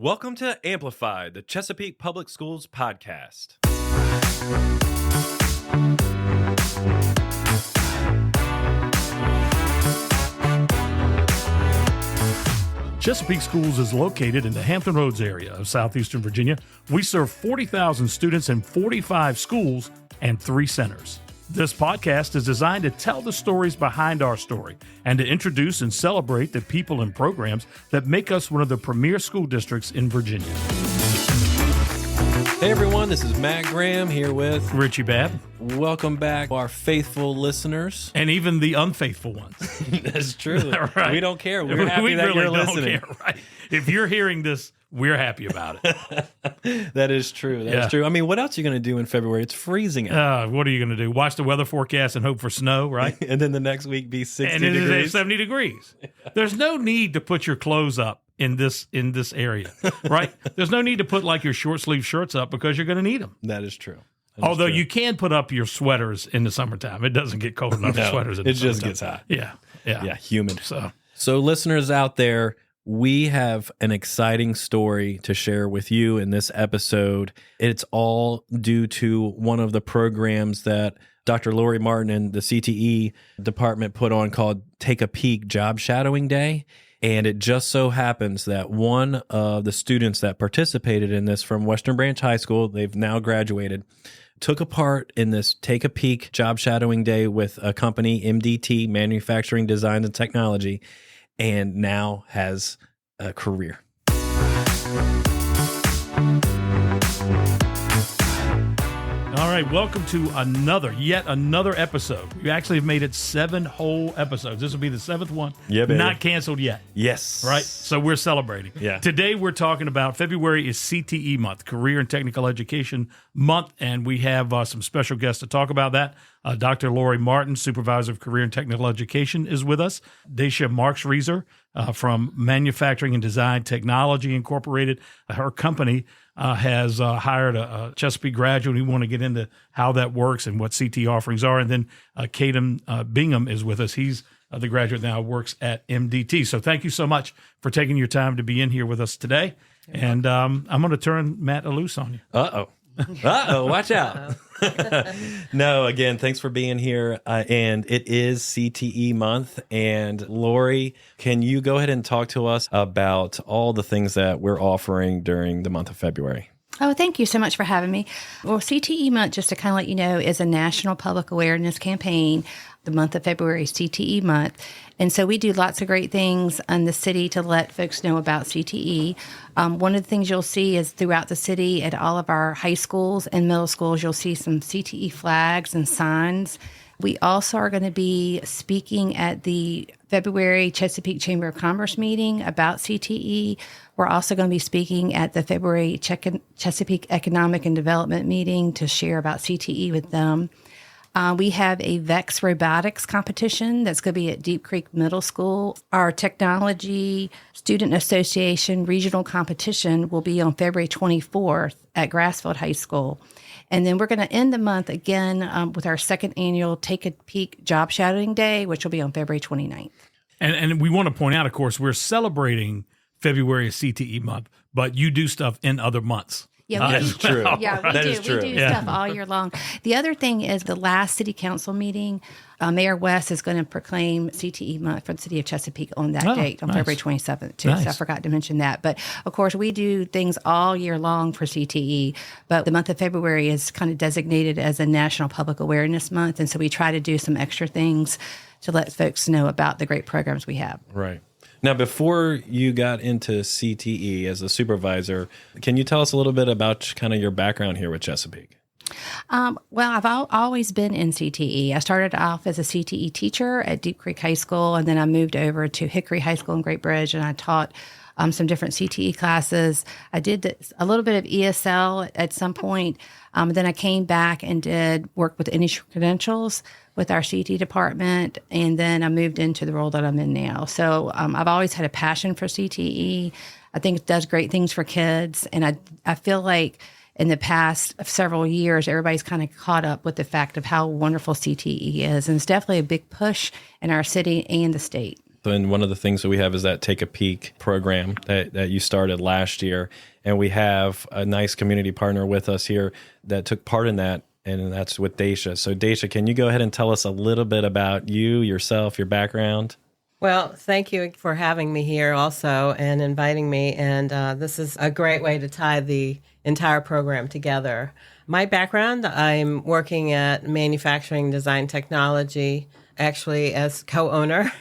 Welcome to Amplified, the Chesapeake Public Schools podcast. Chesapeake Schools is located in the Hampton Roads area of southeastern Virginia. We serve 40,000 students in 45 schools and 3 centers. This podcast is designed to tell the stories behind our story and to introduce and celebrate the people and programs that make us one of the premier school districts in Virginia. Hey everyone, this is Matt Graham here with Richie Babb. Welcome back, our faithful listeners. And even the unfaithful ones. That's true. Right. We don't care. We're happy that really you're listening. Don't care, right? If you're hearing this, we're happy about it. That is true. That is true. I mean, what else are you going to do in February? It's freezing out. What are you going to do? Watch the weather forecast and hope for snow, right? And then the next week be 60 and it degrees. Is 70 degrees. There's no need to put your clothes up in this area, right? There's no need to put like your short sleeve shirts up because you're going to need them. That is true. Although you can put up your sweaters in the summertime. It doesn't get cold enough for sweaters in the summertime. It just gets hot. Yeah, humid. So listeners out there, we have an exciting story to share with you in this episode. It's all due to one of the programs that Dr. Lori Martin and the CTE department put on called Take a Peake Job Shadowing Day. And it just so happens that one of the students that participated in this from Western Branch High School, they've now graduated, took a part in this Take a Peake Job Shadowing Day with a company, MDT, Manufacturing Design and Technology, and now has a career. All right, welcome to yet another episode. We actually have made it 7 whole episodes. This will be the 7th one. Yeah, baby. Not canceled yet. Yes. Right? So we're celebrating. Yeah. Today we're talking about February is CTE Month, Career and Technical Education Month, and we have some special guests to talk about that. Dr. Lori Martin, Supervisor of Career and Technical Education, is with us. Dacia Marxrieser from Manufacturing and Design Technology Incorporated. Her company has hired a Chesapeake graduate. We want to get into how that works and what CTE offerings are. And then Caiden Bingham is with us. He's the graduate now, works at MDT. So thank you so much for taking your time to be in here with us today. And I'm going to turn Matt loose on you. Uh-oh, watch out. No, again, thanks for being here. And it is CTE month. And Lori, can you go ahead and talk to us about all the things that we're offering during the month of February? Oh, thank you so much for having me. Well, CTE Month, just to kind of let you know, is a national public awareness campaign. The month of February is CTE Month. And so we do lots of great things in the city to let folks know about CTE. One of the things you'll see is throughout the city at all of our high schools and middle schools, you'll see some CTE flags and signs. We also are going to be speaking at the February Chesapeake Chamber of Commerce meeting about CTE. We're also going to be speaking at the February Chesapeake Economic and Development meeting to share about CTE with them. We have a VEX robotics competition that's going to be at Deep Creek Middle School. Our Technology Student Association regional competition will be on February 24th at Grassfield High School. And then we're going to end the month again with our second annual Take a Peake Job Shadowing Day, which will be on February 29th. And we want to point out, of course, we're celebrating February as CTE month, but you do stuff in other months. Yeah, that's true. Yeah, we do stuff all year long. The other thing is the last city council meeting, Mayor West is going to proclaim CTE month for the city of Chesapeake on that date, on February 27th, too. Nice. So I forgot to mention that. But, of course, we do things all year long for CTE, but the month of February is kind of designated as a National Public Awareness Month, and so we try to do some extra things to let folks know about the great programs we have. Right. Now, before you got into CTE as a supervisor, can you tell us a little bit about kind of your background here with Chesapeake? Well, I've always been in CTE. I started off as a CTE teacher at Deep Creek High School, and then I moved over to Hickory High School in Great Bridge, and I taught some different CTE classes. I did a little bit of ESL at some point. Then I came back and did work with industry credentials with our CTE department, and then I moved into the role that I'm in now. So I've always had a passion for CTE. I think it does great things for kids, and I feel like in the past several years, everybody's kind of caught up with the fact of how wonderful CTE is, and it's definitely a big push in our city and the state. And one of the things that we have is that Take a Peek program that you started last year. And we have a nice community partner with us here that took part in that, and that's with Dacia. So Dacia, can you go ahead and tell us a little bit about you, yourself, your background? Well, thank you for having me here also and inviting me. And this is a great way to tie the entire program together. My background, I'm working at Manufacturing Design Technology, actually as co-owner.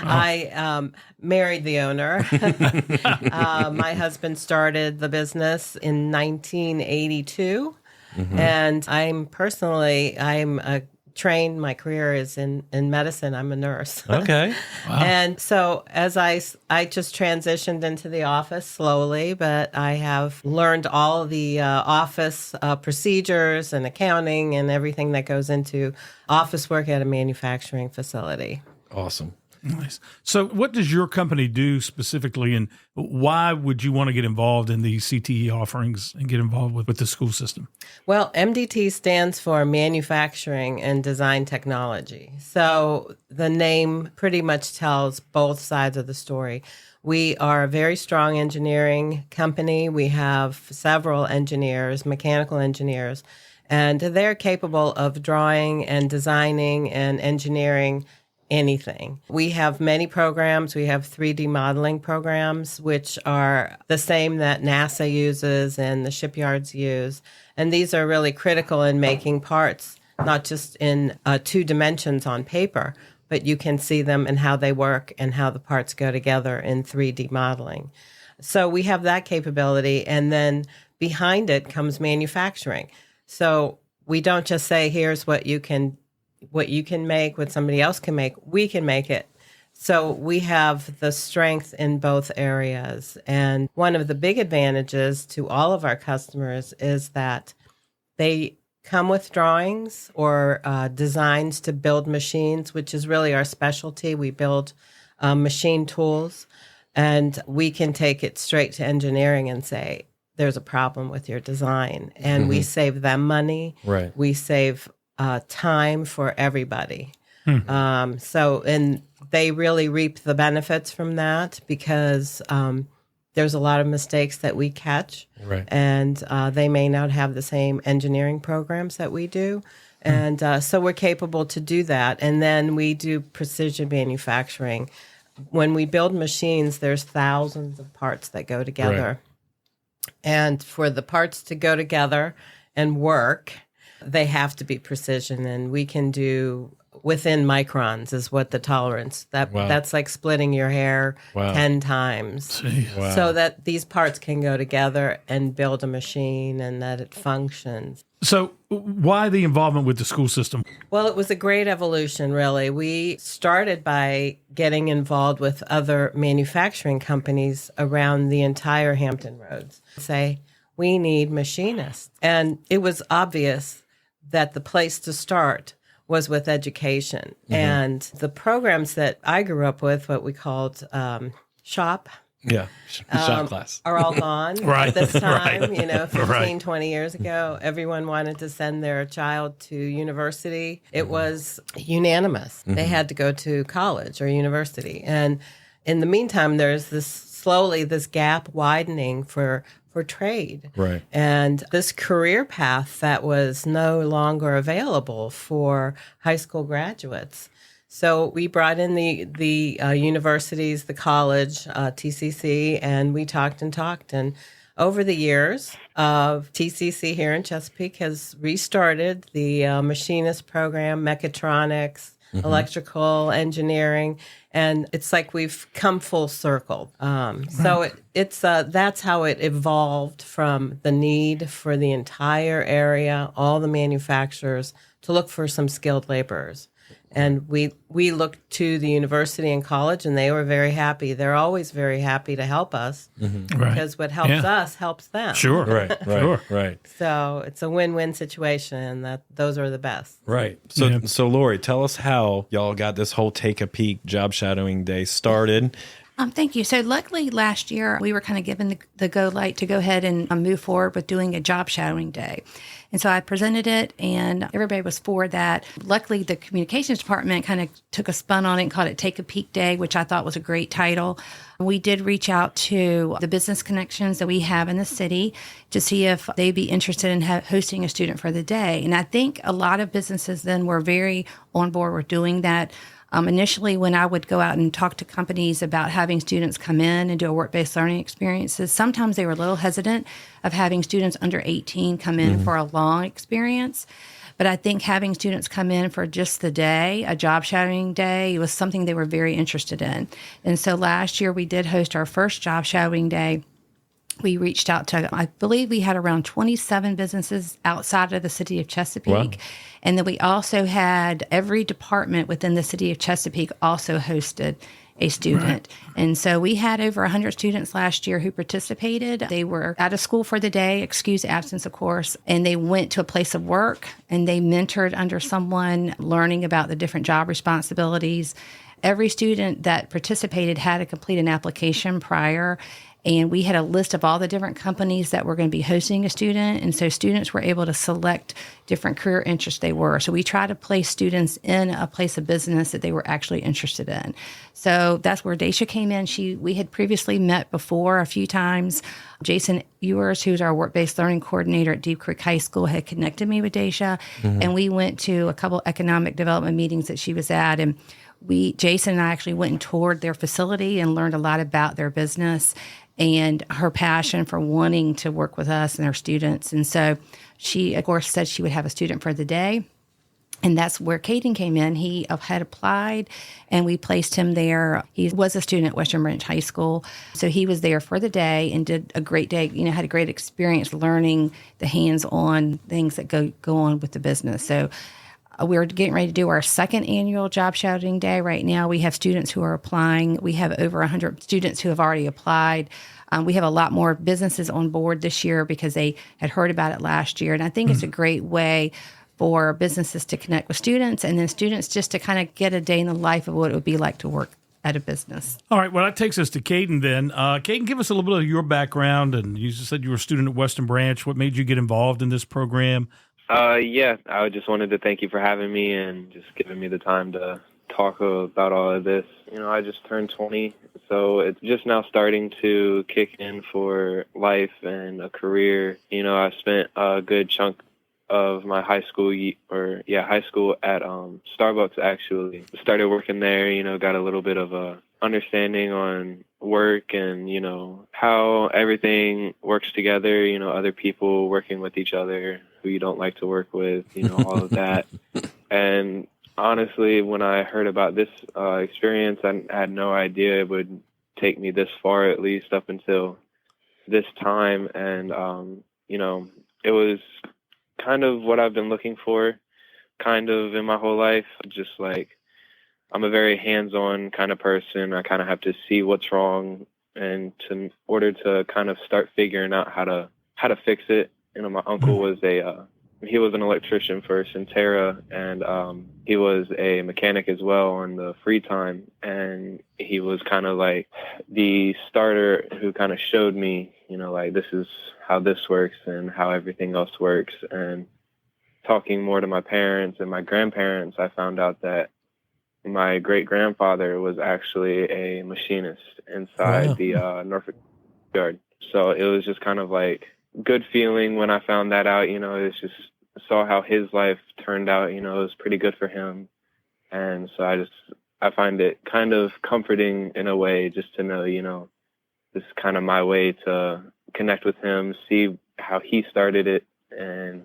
I married the owner. My husband started the business in 1982. And I'm trained, my career is in medicine. I'm a nurse. Okay. Wow. And so as I just transitioned into the office slowly, but I have learned all the office procedures and accounting and everything that goes into office work at a manufacturing facility. Awesome. Nice. So what does your company do specifically, and why would you want to get involved in these CTE offerings and get involved with the school system? Well, MDT stands for Manufacturing and Design Technology. So the name pretty much tells both sides of the story. We are a very strong engineering company. We have several engineers, mechanical engineers, and they're capable of drawing and designing and engineering anything. We have many programs. We have 3D modeling programs, which are the same that NASA uses and the shipyards use. And these are really critical in making parts, not just in 2 dimensions on paper, but you can see them and how they work and how the parts go together in 3D modeling. So we have that capability. And then behind it comes manufacturing. So we don't just say, here's what you can make, what somebody else can make, we can make it. So we have the strength in both areas. And one of the big advantages to all of our customers is that they come with drawings or designs to build machines, which is really our specialty. We build machine tools, and we can take it straight to engineering and say, there's a problem with your design. And we save them money. Right. We save time for everybody. And they really reap the benefits from that because there's a lot of mistakes that we catch. Right. And they may not have the same engineering programs that we do. And so we're capable to do that. And then we do precision manufacturing. When we build machines, there's thousands of parts that go together. Right. And for the parts to go together and work, they have to be precision, and we can do within microns is what the tolerance. That's like splitting your hair 10 times. Wow. So that these parts can go together and build a machine and that it functions. So why the involvement with the school system? Well, it was a great evolution, really. We started by getting involved with other manufacturing companies around the entire Hampton Roads. Say, we need machinists. And it was obvious that the place to start was with education. And the programs that I grew up with, what we called shop. Yeah, shop class. Are all gone Right. at this time. Right. 15, 20 years ago, everyone wanted to send their child to university. It was unanimous. They had to go to college or university. And in the meantime, there's this gap widening for trade. Right. And this career path that was no longer available for high school graduates. So we brought in the universities, the college, TCC, and we talked. And over the years, TCC here in Chesapeake has restarted the machinist program, mechatronics, electrical engineering, and it's like we've come full circle. So that's how it evolved from the need for the entire area, all the manufacturers, to look for some skilled laborers. And we looked to the university and college, and they were very happy. They're always very happy to help us because what helps us helps them. Sure. Right. So it's a win-win situation, and those are the best. Right. So Lori, tell us how y'all got this whole Take a Peek Job Shadowing Day started. Thank you. So luckily last year we were kind of given the go light to go ahead and move forward with doing a job shadowing day. And so I presented it and everybody was for that. Luckily the communications department kind of took a spun on it and called it Take a Peek Day, which I thought was a great title. We did reach out to the business connections that we have in the city to see if they'd be interested in hosting a student for the day. And I think a lot of businesses then were very on board with doing that. Initially, when I would go out and talk to companies about having students come in and do a work-based learning experiences, sometimes they were a little hesitant of having students under 18 come in for a long experience. But I think having students come in for just the day, a job shadowing day, was something they were very interested in. And so last year we did host our first job shadowing day. We reached out to, I believe we had around 27 businesses outside of the city of Chesapeake. Wow. And then we also had every department within the city of Chesapeake also hosted a student. Right. And so we had over 100 students last year who participated. They were out of school for the day, excused absence, of course, and they went to a place of work and they mentored under someone, learning about the different job responsibilities. Every student that participated had to complete an application prior. And we had a list of all the different companies that were going to be hosting a student. And so students were able to select different career interests they were. So we try to place students in a place of business that they were actually interested in. So that's where Dacia came in. We had previously met before a few times. Jason Ewers, who's our work-based learning coordinator at Deep Creek High School, had connected me with Dacia. And we went to a couple economic development meetings that she was at. And Jason and I actually went and toured their facility and learned a lot about their business and her passion for wanting to work with us and our students. And so she, of course, said she would have a student for the day. And that's where Caiden came in. He had applied, and we placed him there. He was a student at Western Branch High School. So he was there for the day and did a great day, had a great experience learning the hands-on things that go on with the business. So we're getting ready to do our second annual job shadowing day right now. We have students who are applying. We have over 100 students who have already applied. We have a lot more businesses on board this year because they had heard about it last year. And I think it's a great way for businesses to connect with students and then students just to kind of get a day in the life of what it would be like to work at a business. All right. Well, that takes us to Caiden then. Caiden, give us a little bit of your background. And you said you were a student at Western Branch. What made you get involved in this program? Yeah, I just wanted to thank you for having me and just giving me the time to talk about all of this. I just turned 20, so it's just now starting to kick in for life and a career. I spent a good chunk of my high school at Starbucks, actually. Started working there, got a little bit of a understanding on work and, how everything works together, other people working with each other who you don't like to work with, all of that. And honestly, when I heard about this experience, I had no idea it would take me this far, at least up until this time. And, it was kind of what I've been looking for kind of in my whole life. Just like, I'm a very hands-on kind of person. I kind of have to see what's wrong and in order to kind of start figuring out how to fix it. My uncle was he was an electrician for Centera, and he was a mechanic as well on the free time. And he was kind of like the starter who kind of showed me, like this is how this works and how everything else works. And talking more to my parents and my grandparents, I found out that my great-grandfather was actually a machinist inside the Norfolk Yard. So it was just kind of like good feeling when I found that out. It's just saw how his life turned out. It was pretty good for him. And so I find it kind of comforting in a way just to know, this is kind of my way to connect with him, see how he started it and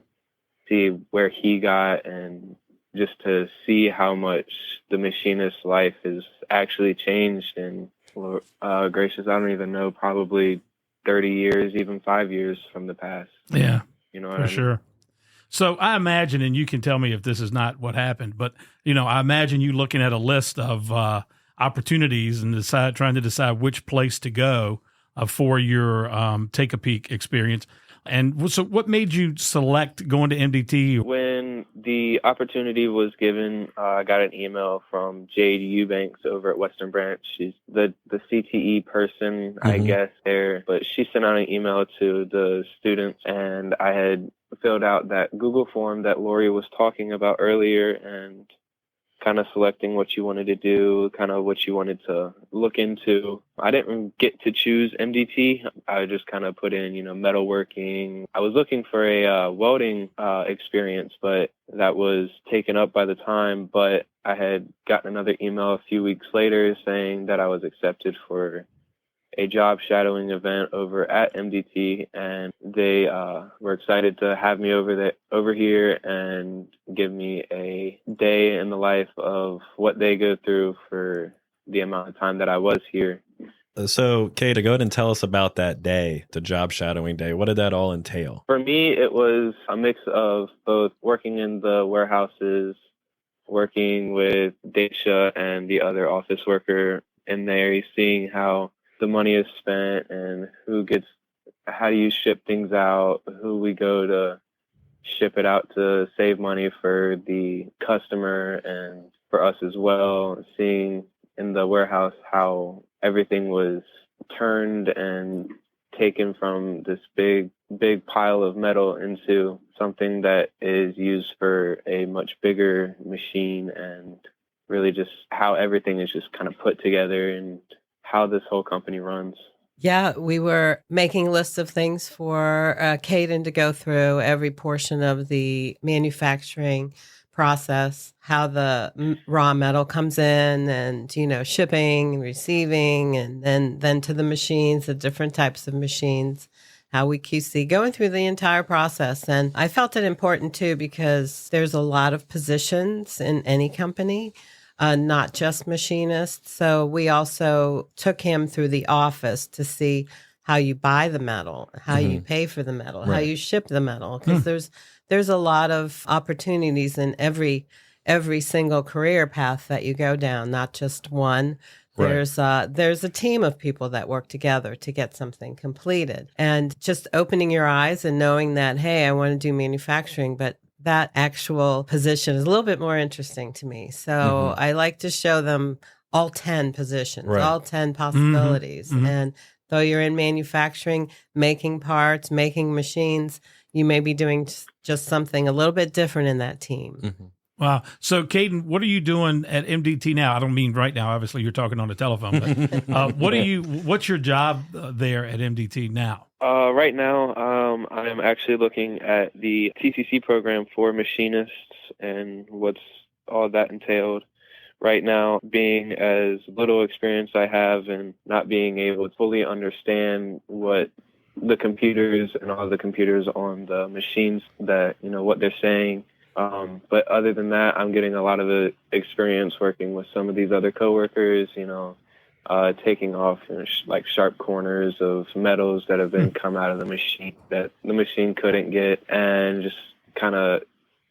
see where he got, and just to see how much the machinist life has actually changed. And gracious, I don't even know, probably 30 years, even 5 years from the past. Yeah, for sure. So I imagine, and you can tell me if this is not what happened, but, I imagine you looking at a list of opportunities and trying to decide which place to go for your Take a Peek experience. And so what made you select going to MDT? When the opportunity was given, I got an email from Jade Eubanks over at Western Branch. She's the CTE person, I guess, there. But she sent out an email to the students, and I had filled out that Google form that Lori was talking about earlier, and kind of selecting what you wanted to do, kind of what you wanted to look into. I didn't get to choose MDT. I just kind of put in, metalworking. I was looking for a welding experience, but that was taken up by the time. But I had gotten another email a few weeks later saying that I was accepted for a job shadowing event over at MDT, and they were excited to have me over here and give me a day in the life of what they go through for the amount of time that I was here. So, Kate, go ahead and tell us about that day, the job shadowing day. What did that all entail? For me, it was a mix of both working in the warehouses, working with Dacia and the other office worker in there, seeing how the money is spent and how do you ship things out, who we go to ship it out to save money for the customer and for us as well. Seeing in the warehouse how everything was turned and taken from this big pile of metal into something that is used for a much bigger machine, and really just how everything is just kind of put together and how this whole company runs. Yeah, we were making lists of things for Caiden to go through every portion of the manufacturing process, how the raw metal comes in, and shipping, receiving, and then to the machines, the different types of machines, how we QC, going through the entire process. And I felt it important too because there's a lot of positions in any company. Not just machinists. So we also took him through the office to see how you buy the metal, how you pay for the metal, how you ship the metal. Because there's a lot of opportunities in every single career path that you go down, not just one. There's a team of people that work together to get something completed. And just opening your eyes and knowing that, hey, I want to do manufacturing, but that actual position is a little bit more interesting to me. So I like to show them all 10 positions, all 10 possibilities. And though you're in manufacturing, making parts, making machines, you may be doing just something a little bit different in that team. Wow. So, Caiden, what are you doing at MDT now? I don't mean right now. Obviously, you're talking on the telephone. But what's your job there at MDT now? Right now, I am actually looking at the TCC program for machinists and what's all that entailed. Right now, being as little experience I have and not being able to fully understand what the computers and all the computers on the machines that, what they're saying. But other than that, I'm getting a lot of experience working with some of these other coworkers, taking off like sharp corners of metals that have been come out of the machine that the machine couldn't get, and just kind of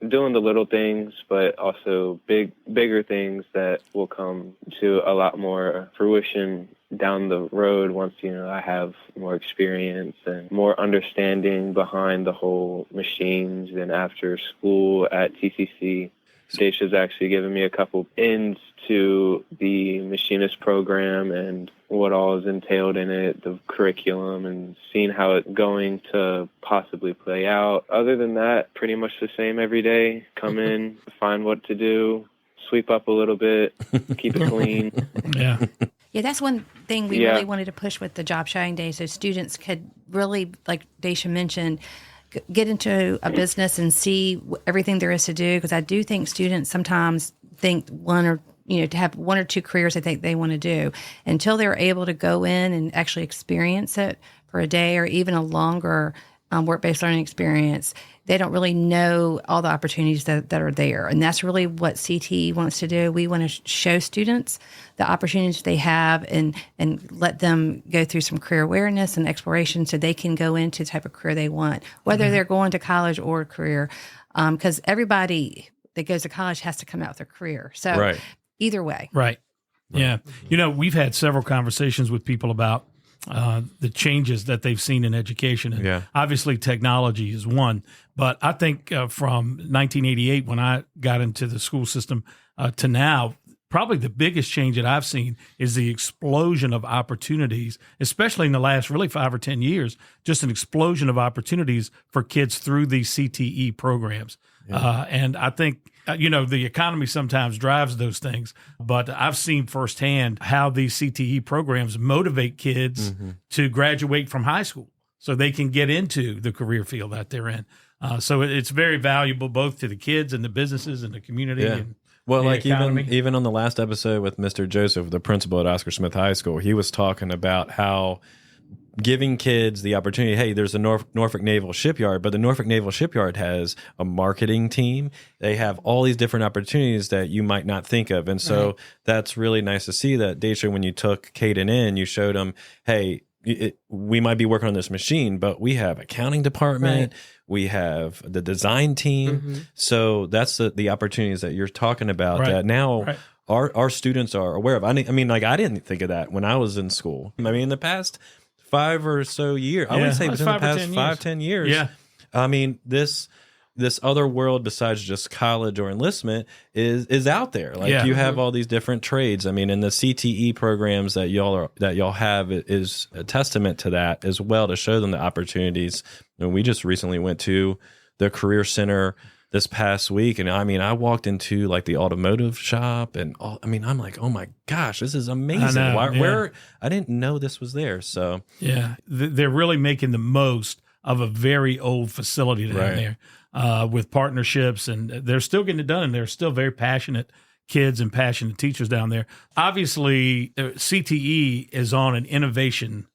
doing the little things, but also bigger things that will come to a lot more fruition down the road once, I have more experience and more understanding behind the whole machines. And after school at TCC, Dacia's actually given me a couple ins to the machinist program and what all is entailed in it, the curriculum, and seeing how it's going to possibly play out. Other than that, pretty much the same every day. Come in, find what to do, sweep up a little bit, keep it clean. Yeah. Yeah, that's one thing we really wanted to push with the job shadowing day, so students could really, like Dacia mentioned, get into a business and see everything there is to do. Because I do think students sometimes think to have one or two careers they think they want to do until they're able to go in and actually experience it for a day or even a longer work-based learning experience. They don't really know all the opportunities that are there. And that's really what CTE wants to do. We want to show students the opportunities they have and let them go through some career awareness and exploration so they can go into the type of career they want, whether they're going to college or a career. Because everybody that goes to college has to come out with a career. So either way. Right. Yeah. We've had several conversations with people about the changes that they've seen in education. And Yeah. obviously technology is one, but I think from 1988, when I got into the school system to now, probably the biggest change that I've seen is the explosion of opportunities, especially in the last really 5 or 10 years, just an explosion of opportunities for kids through these CTE programs. And I think, the economy sometimes drives those things, but I've seen firsthand how these CTE programs motivate kids to graduate from high school so they can get into the career field that they're in. So it's very valuable both to the kids and the businesses and the community. Yeah. And Well, the like economy. even on the last episode with Mr. Joseph, the principal at Oscar Smith High School, he was talking about how giving kids the opportunity, hey, there's a Norfolk Naval Shipyard, but the Norfolk Naval Shipyard has a marketing team. They have all these different opportunities that you might not think of. And so that's really nice to see that, Dacia, when you took Caiden in, you showed them, hey, we might be working on this machine, but we have accounting department, we have the design team. So that's the opportunities that you're talking about that now our students are aware of. I mean, like, I didn't think of that when I was in school. I mean, in the past 5 or so years, I would say within the past 5-10 years. Yeah. I mean, this other world besides just college or enlistment is out there. Like you have all these different trades. I mean, and the CTE programs that y'all have is a testament to that as well, to show them the opportunities. And we just recently went to the Career Center this past week, and I mean, I walked into like the automotive shop, and I'm like, oh my gosh, this is amazing. Where I didn't know this was there. So they're really making the most of a very old facility down there. With partnerships, and they're still getting it done, and they're still very passionate kids and passionate teachers down there. Obviously, CTE is on an innovation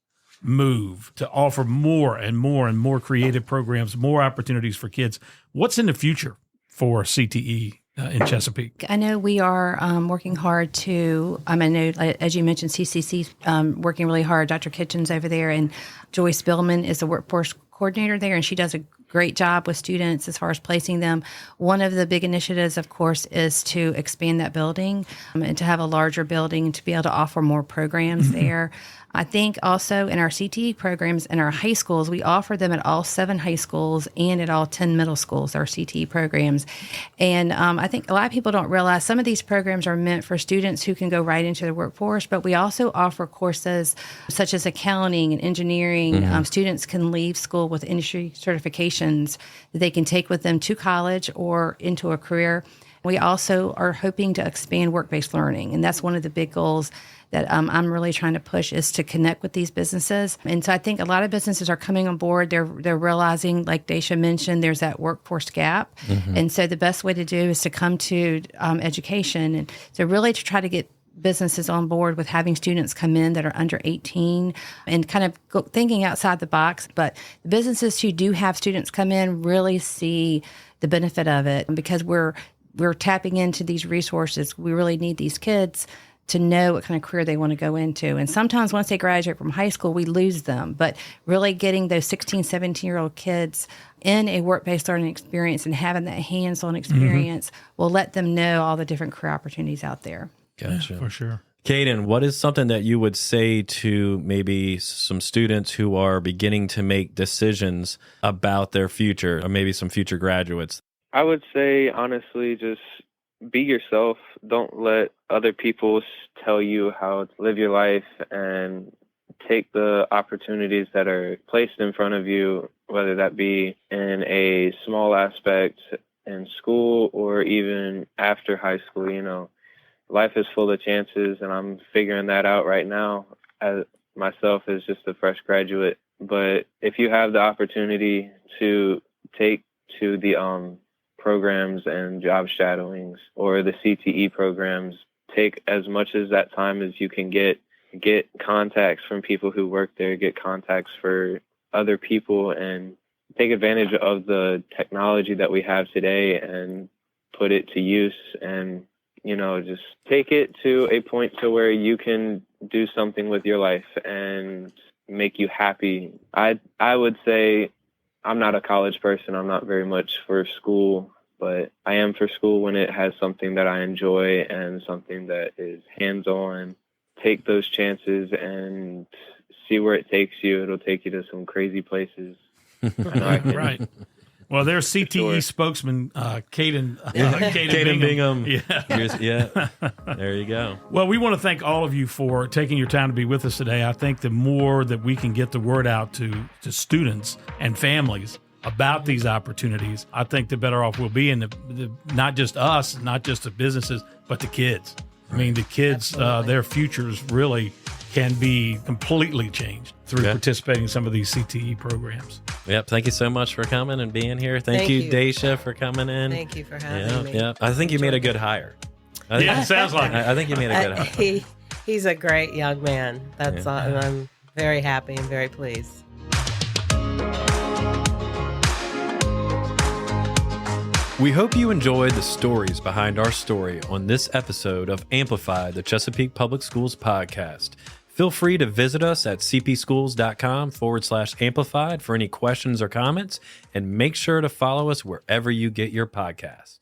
move to offer more and more and more creative programs, more opportunities for kids. What's in the future for CTE in Chesapeake? I know we are working hard to, I know, as you mentioned, CCC working really hard. Dr. Kitchen's over there, and Joyce Billman is the workforce coordinator there, and she does a great job with students as far as placing them. One of the big initiatives, of course, is to expand that building and to have a larger building to be able to offer more programs there. I think also in our CTE programs in our high schools, we offer them at all 7 high schools and at all 10 middle schools, our CTE programs. And I think a lot of people don't realize some of these programs are meant for students who can go right into the workforce, but we also offer courses such as accounting and engineering. Students can leave school with industry certifications that they can take with them to college or into a career. We also are hoping to expand work-based learning, and that's one of the big goals that I'm really trying to push, is to connect with these businesses. And so I think a lot of businesses are coming on board. They're realizing, like Dacia mentioned, there's that workforce gap. And so the best way to do is to come to education. And so really to try to get businesses on board with having students come in that are under 18 and kind of thinking outside the box. But the businesses who do have students come in really see the benefit of it, because we're tapping into these resources. We really need these kids to know what kind of career they want to go into. And sometimes once they graduate from high school, we lose them. But really getting those 16, 17-year-old kids in a work-based learning experience and having that hands-on experience will let them know all the different career opportunities out there. Gotcha. Yeah, for sure. Caiden, what is something that you would say to maybe some students who are beginning to make decisions about their future, or maybe some future graduates? I would say, honestly, just be yourself. Don't let other people tell you how to live your life, and take the opportunities that are placed in front of you, whether that be in a small aspect in school or even after high school. You know, life is full of chances, and I'm figuring that out right now as myself as just a fresh graduate. But if you have the opportunity to take to the programs and job shadowings or the CTE programs, take as much as that time as you can get contacts from people who work there, get contacts for other people, and take advantage of the technology that we have today and put it to use, and, you know, just take it to a point to where you can do something with your life and make you happy. I would say, I'm not a college person. I'm not very much for school, but I am for school when it has something that I enjoy and something that is hands-on. Take those chances and see where it takes you. It'll take you to some crazy places. I know I can. Right. Well, there's CTE spokesman Caiden Bingham. Yeah. Yeah. There you go. Well, we want to thank all of you for taking your time to be with us today. I think the more that we can get the word out to students and families about these opportunities, I think the better off we'll be. And not just us, not just the businesses, but the kids. I mean, the kids, their futures really can be completely changed through participating in some of these CTE programs. Yep. Thank you so much for coming and being here. Thank you, Dacia, for coming in. Thank you for having me. Yeah. I think you made a good hire. Yeah, it sounds like it. I think you made a good hire. He's a great young man. That's all, and I'm very happy and very pleased. We hope you enjoyed the stories behind our story on this episode of Amplify, the Chesapeake Public Schools podcast. Feel free to visit us at cpschools.com/amplified for any questions or comments, and make sure to follow us wherever you get your podcasts.